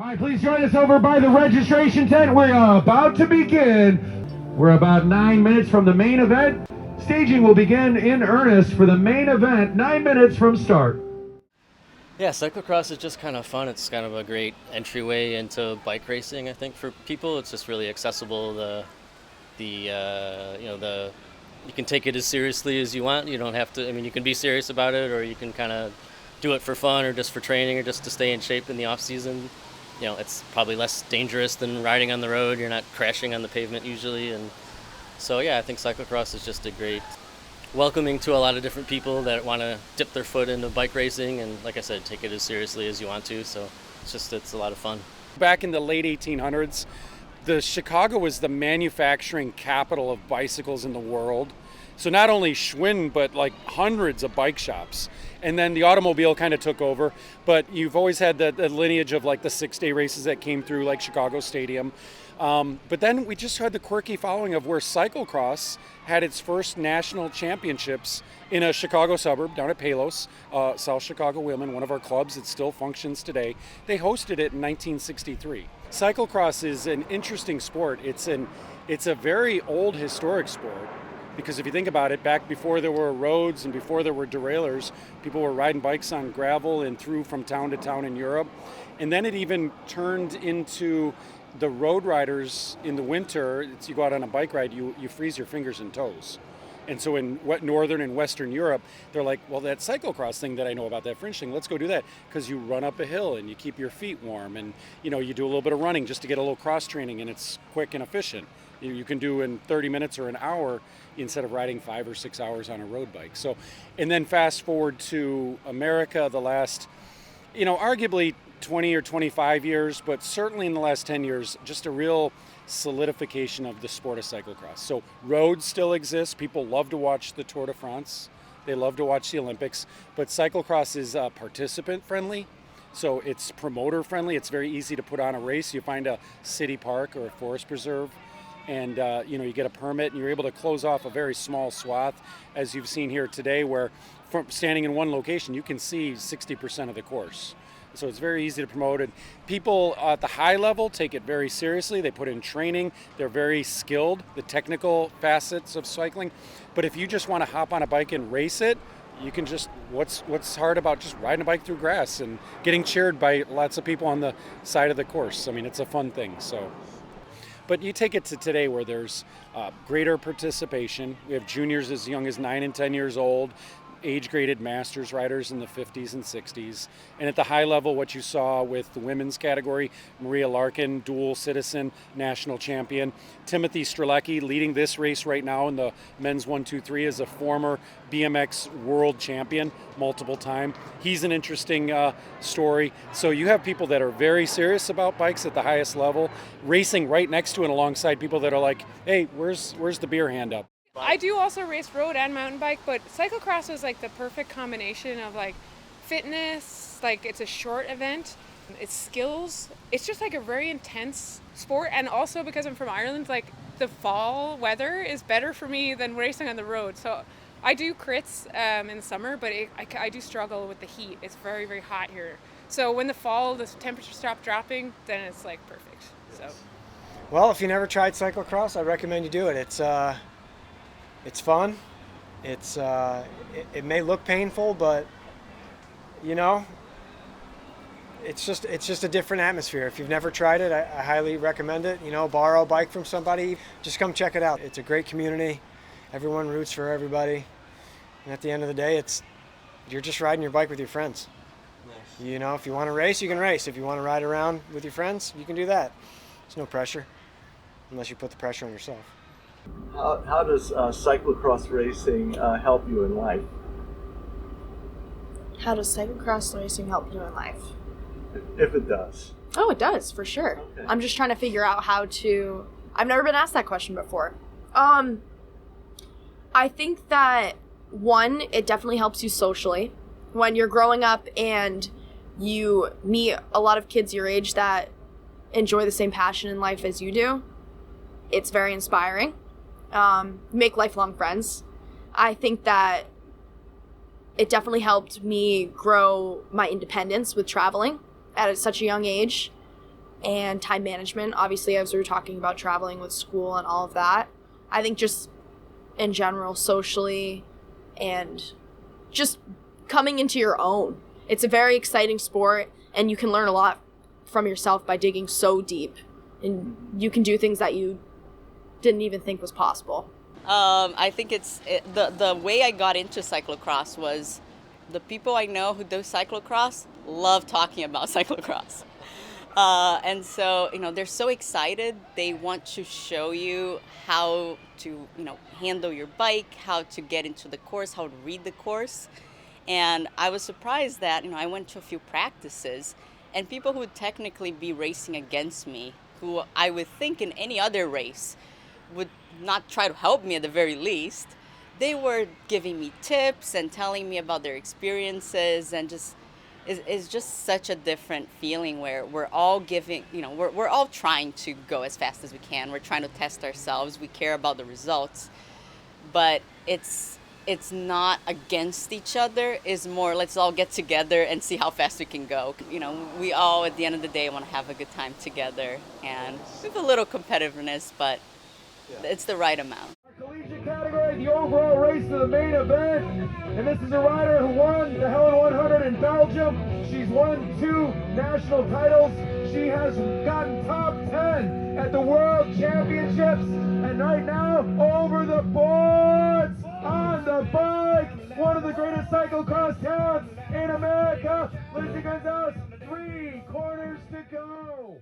right, please join us over by the registration tent. We're about to begin. We're about 9 minutes from the main event. Staging will begin in earnest for the main event 9 minutes from start. Yeah, cyclocross is just kind of fun. It's kind of a great entryway into bike racing, I think, for people. It's just really accessible. You can take it as seriously as you want. You don't have to, you can be serious about it, or you can kind of do it for fun or just for training or just to stay in shape in the off season. It's probably less dangerous than riding on the road. You're not crashing on the pavement usually. And so, yeah, I think cyclocross is just a great welcoming to a lot of different people that want to dip their foot into bike racing and, like I said, take it as seriously as you want to. So it's a lot of fun. Back in the late 1800s, Chicago was the manufacturing capital of bicycles in the world. So not only Schwinn, but like hundreds of bike shops. And then the automobile kind of took over. But you've always had the lineage of like the 6-day races that came through like Chicago Stadium. But then we just had the quirky following of where cyclocross had its first national championships in a Chicago suburb down at Palos, South Chicago Women, one of our clubs that still functions today. They hosted it in 1963. Cyclocross is an interesting sport. It's a very old historic sport. Because if you think about it, back before there were roads and before there were derailleurs, people were riding bikes on gravel and through from town to town in Europe. And then it even turned into the road riders in the winter. You go out on a bike ride, you freeze your fingers and toes. And so in northern and western Europe, they're like, well, that cyclocross thing that I know about, that French thing, let's go do that. Because you run up a hill and you keep your feet warm. And you do a little bit of running just to get a little cross training, and it's quick and efficient. You can do in 30 minutes or an hour instead of riding 5 or 6 hours on a road bike. So, and then fast forward to America, the last, arguably 20 or 25 years, but certainly in the last 10 years, just a real solidification of the sport of cyclocross. So roads still exist. People love to watch the Tour de France. They love to watch the Olympics, but cyclocross is participant friendly. So it's promoter friendly. It's very easy to put on a race. You find a city park or a forest preserve, and you get a permit, and you're able to close off a very small swath, as you've seen here today, where from standing in one location, you can see 60% of the course. So it's very easy to promote it. People at the high level take it very seriously. They put in training. They're very skilled, the technical facets of cycling. But if you just want to hop on a bike and race it, you can just, what's hard about just riding a bike through grass and getting cheered by lots of people on the side of the course? It's a fun thing. So. But you take it to today where there's greater participation. We have juniors as young as 9 and 10 years old, age-graded masters riders in the 50s and 60s. And at the high level, what you saw with the women's category, Maria Larkin, dual citizen, national champion. Timothy Strzelecki leading this race right now in the men's 1-2-3 is a former BMX world champion, multiple time. He's an interesting story. So you have people that are very serious about bikes at the highest level, racing right next to and alongside people that are like, hey, where's the beer hand up? I do also race road and mountain bike, but cyclocross is like the perfect combination of like fitness, like it's a short event, it's skills. It's just like a very intense sport, and also because I'm from Ireland, like the fall weather is better for me than racing on the road. So I do crits in the summer, but I do struggle with the heat. It's very, very hot here. So when the fall, the temperature stops dropping, then it's like perfect. So. Well, if you never tried cyclocross, I recommend you do it. It's fun. It may look painful, but it's just a different atmosphere. If you've never tried it, I highly recommend it. Borrow a bike from somebody. Just come check it out. It's a great community. Everyone roots for everybody. And at the end of the day, you're just riding your bike with your friends. Nice. If you want to race, you can race. If you want to ride around with your friends, you can do that. There's no pressure, unless you put the pressure on yourself. How does cyclocross racing help you in life? How does cyclocross racing help you in life? If it does. Oh, it does, for sure. Okay. I'm just trying to figure out how to... I've never been asked that question before. I think that, one, it definitely helps you socially. When you're growing up and you meet a lot of kids your age that enjoy the same passion in life as you do, it's very inspiring. Make lifelong friends. I think that it definitely helped me grow my independence with traveling at such a young age. and time management. Obviously, as we were talking about traveling with school and all of that, I think just in general, socially, and just coming into your own. It's a very exciting sport, and you can learn a lot from yourself by digging so deep, and you can do things that you didn't even think was possible. I think the way I got into cyclocross was the people I know who do cyclocross love talking about cyclocross. And so, they're so excited. They want to show you how to, handle your bike, how to get into the course, how to read the course. And I was surprised that, I went to a few practices and people who would technically be racing against me, who I would think in any other race would not try to help me at the very least, they were giving me tips and telling me about their experiences, and it's just such a different feeling where we're all giving, we're all trying to go as fast as we can. We're trying to test ourselves. We care about the results, but it's not against each other. It's more, let's all get together and see how fast we can go. We all, at the end of the day, want to have a good time together, and we have a little competitiveness, but it's the right amount. Collegiate category, the overall race to the main event. And this is a rider who won the Helen 100 in Belgium. She's won 2 national titles. She has gotten top 10 at the World Championships. And right now, over the boards, on the bike, one of the greatest cyclocross talents in America, Lindsay Gonzalez, 3 corners to go.